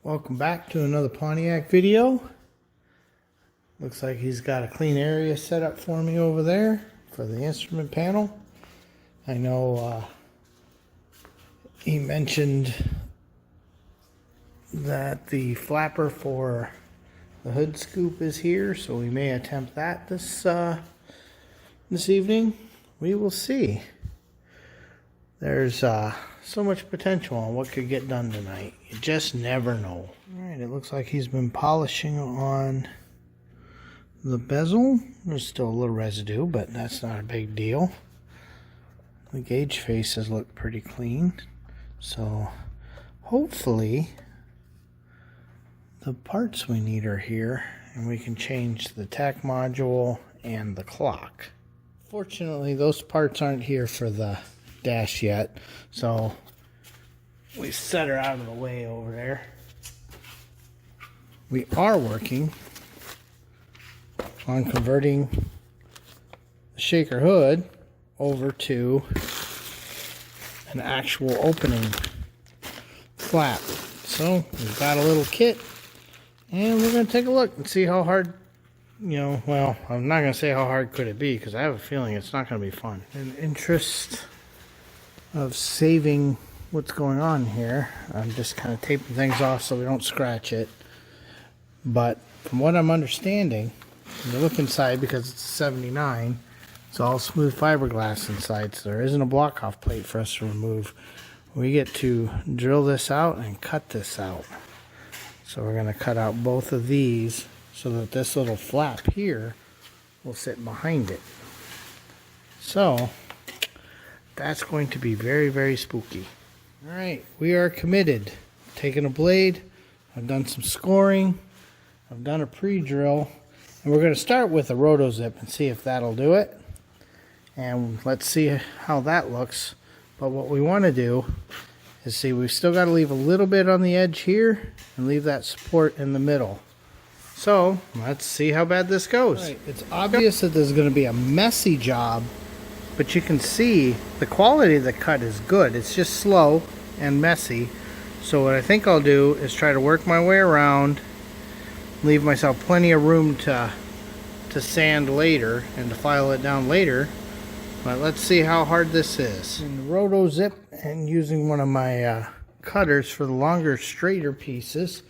Welcome back to another Pontiac video. Looks like he's got a clean area set up for me over there for the instrument panel. I know he mentioned that the flapper for the hood scoop is here, so we may attempt that this evening. We will see. There's so much potential on what could get done tonight. You just never know. Alright, it looks like he's been polishing on the bezel. There's still a little residue, but that's not a big deal. The gauge faces look pretty clean. So hopefully the parts we need are here and we can change the tach module and the clock. Fortunately, those parts aren't here for the dash yet, so we set her out of the way over there. We are working on converting the shaker hood over to an actual opening flap. So we've got a little kit and we're going to take a look and see how hard, well, I'm not going to say how hard could it be because I have a feeling it's not going to be fun. In the interest of saving what's going on here, I'm just kind of taping things off so we don't scratch it. But from what I'm understanding, when you look inside, because it's 79, it's all smooth fiberglass inside, so there isn't a block off plate for us to remove. We get to drill this out and cut this out. So we're going to cut out both of these so that this little flap here will sit behind it. So that's going to be very, very spooky. Alright, we are committed. Taking a blade, I've done some scoring, I've done a pre-drill, and we're going to start with a roto zip and see if that'll do it. And let's see how that looks. But what we want to do is see, we've still got to leave a little bit on the edge here and leave that support in the middle. So let's see how bad this goes. Right, it's obvious that there's going to be a messy job, but you can see the quality of the cut is good. It's just slow and messy. So what I think I'll do is try to work my way around, leave myself plenty of room to sand later and to file it down later. But let's see how hard this is. In the roto zip and using one of my cutters for the longer, straighter pieces,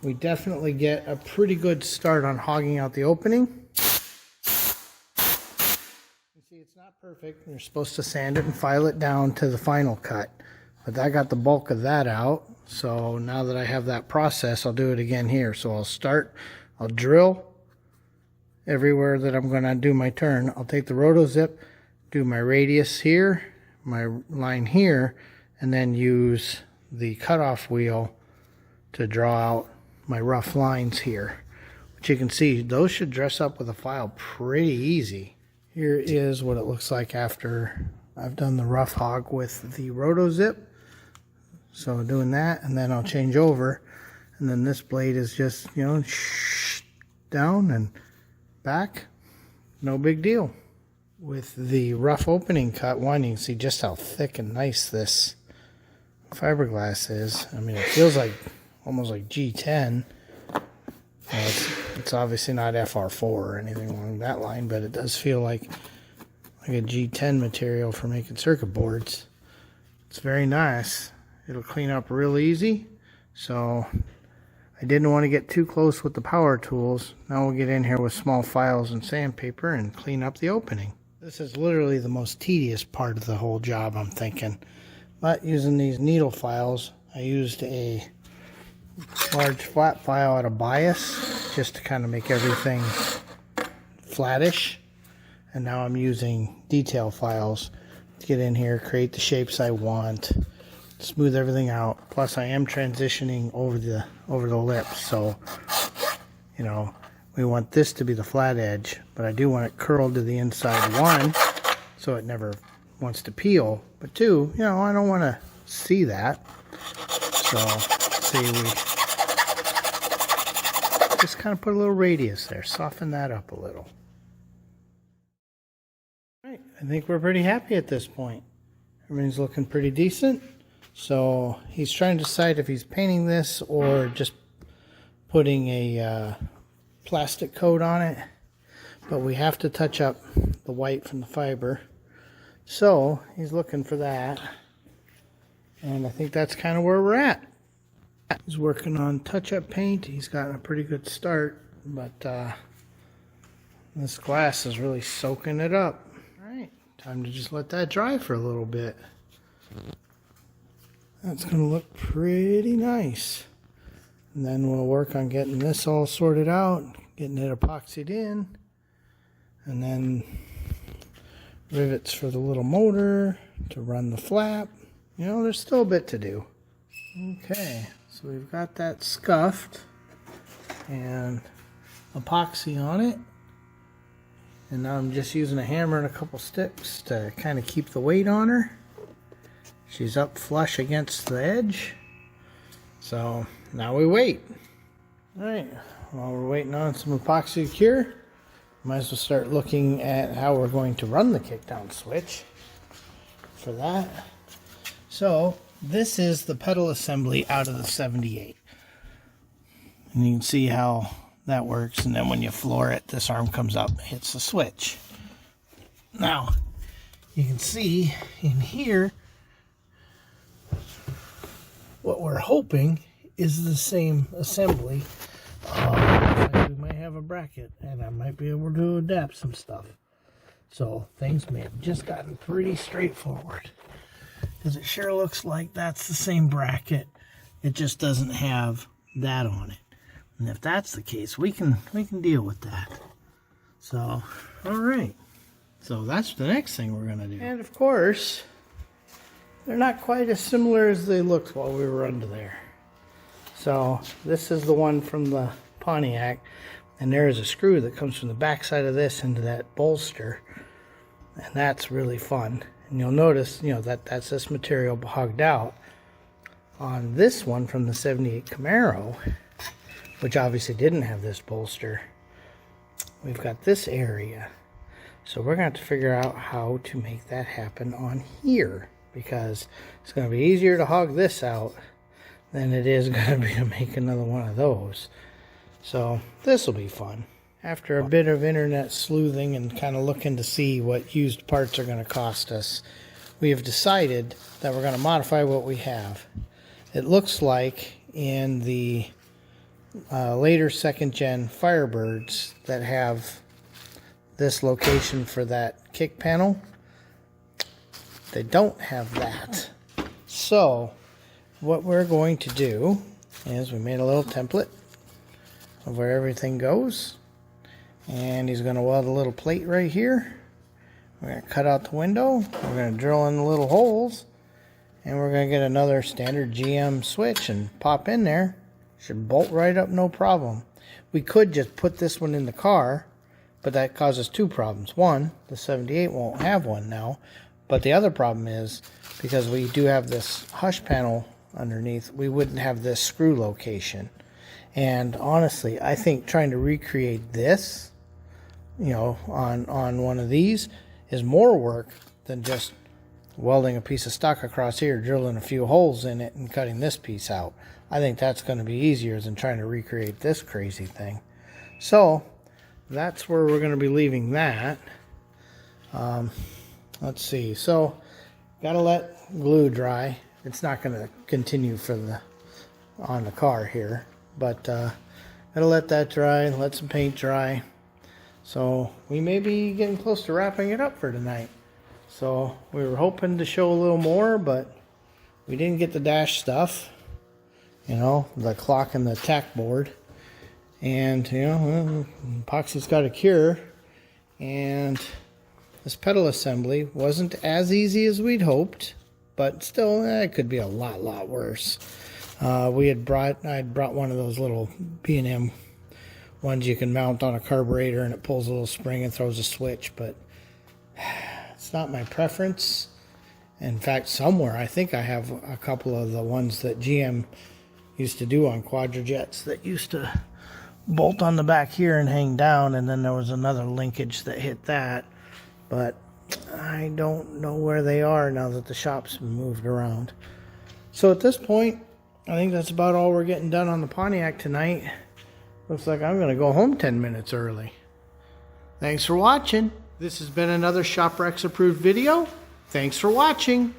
we definitely get a pretty good start on hogging out the opening. It's not perfect. You're supposed to sand it and file it down to the final cut. But I got the bulk of that out. So now that I have that process, I'll do it again here. So I'll drill everywhere that I'm going to do my turn. I'll take the roto zip, do my radius here, my line here, and then use the cutoff wheel to draw out my rough lines here. Which you can see, those should dress up with a file pretty easy. Here is what it looks like after I've done the rough hog with the roto zip. So doing that, and then I'll change over, and then this blade is just, down and back. No big deal. With the rough opening cut one, you can see just how thick and nice this fiberglass is. I mean, it feels like almost like G10. It's obviously not FR4 or anything along that line, but it does feel like a G10 material for making circuit boards. It's very nice. It'll clean up real easy. So I didn't want to get too close with the power tools. Now we'll get in here with small files and sandpaper and clean up the opening. This is literally the most tedious part of the whole job, I'm thinking. But using these needle files, I used a large flat file at a bias just to kind of make everything flattish. And now I'm using detail files to get in here, create the shapes I want, smooth everything out. Plus I am transitioning over the lips, so we want this to be the flat edge, but I do want it curled to the inside, one, so it never wants to peel, but two, I don't want to see that. So see, we just kind of put a little radius there, soften that up a little. All right, I think we're pretty happy at this point. Everything's looking pretty decent. So he's trying to decide if he's painting this or just putting a plastic coat on it. But we have to touch up the white from the fiber. So he's looking for that. And I think that's kind of where we're at. He's working on touch-up paint. He's gotten a pretty good start, but this glass is really soaking it up. All right, time to just let that dry for a little bit. That's going to look pretty nice. And then we'll work on getting this all sorted out, getting it epoxied in, and then rivets for the little motor to run the flap. You know, there's still a bit to do. Okay, so we've got that scuffed and epoxy on it. And now I'm just using a hammer and a couple sticks to kind of keep the weight on her. She's up flush against the edge. So now we wait. Alright, while we're waiting on some epoxy to cure, might as well start looking at how we're going to run the kickdown switch for that. So this is the pedal assembly out of the 78. And you can see how that works. And then when you floor it, this arm comes up, hits the switch. Now, you can see in here, what we're hoping is the same assembly. We might have a bracket, and I might be able to adapt some stuff. So things may have just gotten pretty straightforward. Because it sure looks like that's the same bracket. It just doesn't have that on it. And if that's the case, we can deal with that. So, all right. So that's the next thing we're gonna do. And of course, they're not quite as similar as they looked while we were under there. So this is the one from the Pontiac, and there is a screw that comes from the back side of this into that bolster, and that's really fun. And you'll notice, you know, that's this material hugged out. On this one from the 78 Camaro, which obviously didn't have this bolster, we've got this area. So we're going to have to figure out how to make that happen on here, because it's going to be easier to hog this out than it is going to be to make another one of those. So this will be fun. After a bit of internet sleuthing and kind of looking to see what used parts are going to cost us, we have decided that we're going to modify what we have. It looks like in the later second gen Firebirds that have this location for that kick panel, they don't have that. So what we're going to do is we made a little template of where everything goes, and he's going to weld a little plate right here. We're going to cut out the window, we're going to drill in the little holes, and we're going to get another standard GM switch and pop in there. Should bolt right up, no problem. We could just put this one in the car, but that causes two problems. One, the 78 won't have one now, but the other problem is, because we do have this hush panel underneath, we wouldn't have this screw location. And honestly, I think trying to recreate this, you know, on one of these is more work than just welding a piece of stock across here, drilling a few holes in it, and cutting this piece out. I think that's going to be easier than trying to recreate this crazy thing. So that's where we're going to be leaving that. Let's see. So got to let glue dry. It's not going to continue for on the car here, but got to let that dry, let some paint dry. So we may be getting close to wrapping it up for tonight. So we were hoping to show a little more, but we didn't get the dash stuff, you know, the clock and the tack board. And, you know, epoxy's got a cure. And this pedal assembly wasn't as easy as we'd hoped, but still, it could be a lot worse. I'd brought one of those little B&M ones you can mount on a carburetor, and it pulls a little spring and throws a switch, but it's not my preference. In fact, somewhere I think I have a couple of the ones that GM used to do on Quadrajets that used to bolt on the back here and hang down, and then there was another linkage that hit that, but I don't know where they are now that the shop's been moved around. So at this point, I think that's about all we're getting done on the Pontiac tonight. Looks like I'm going to go home 10 minutes early. Thanks for watching. This has been another ShopRex approved video. Thanks for watching.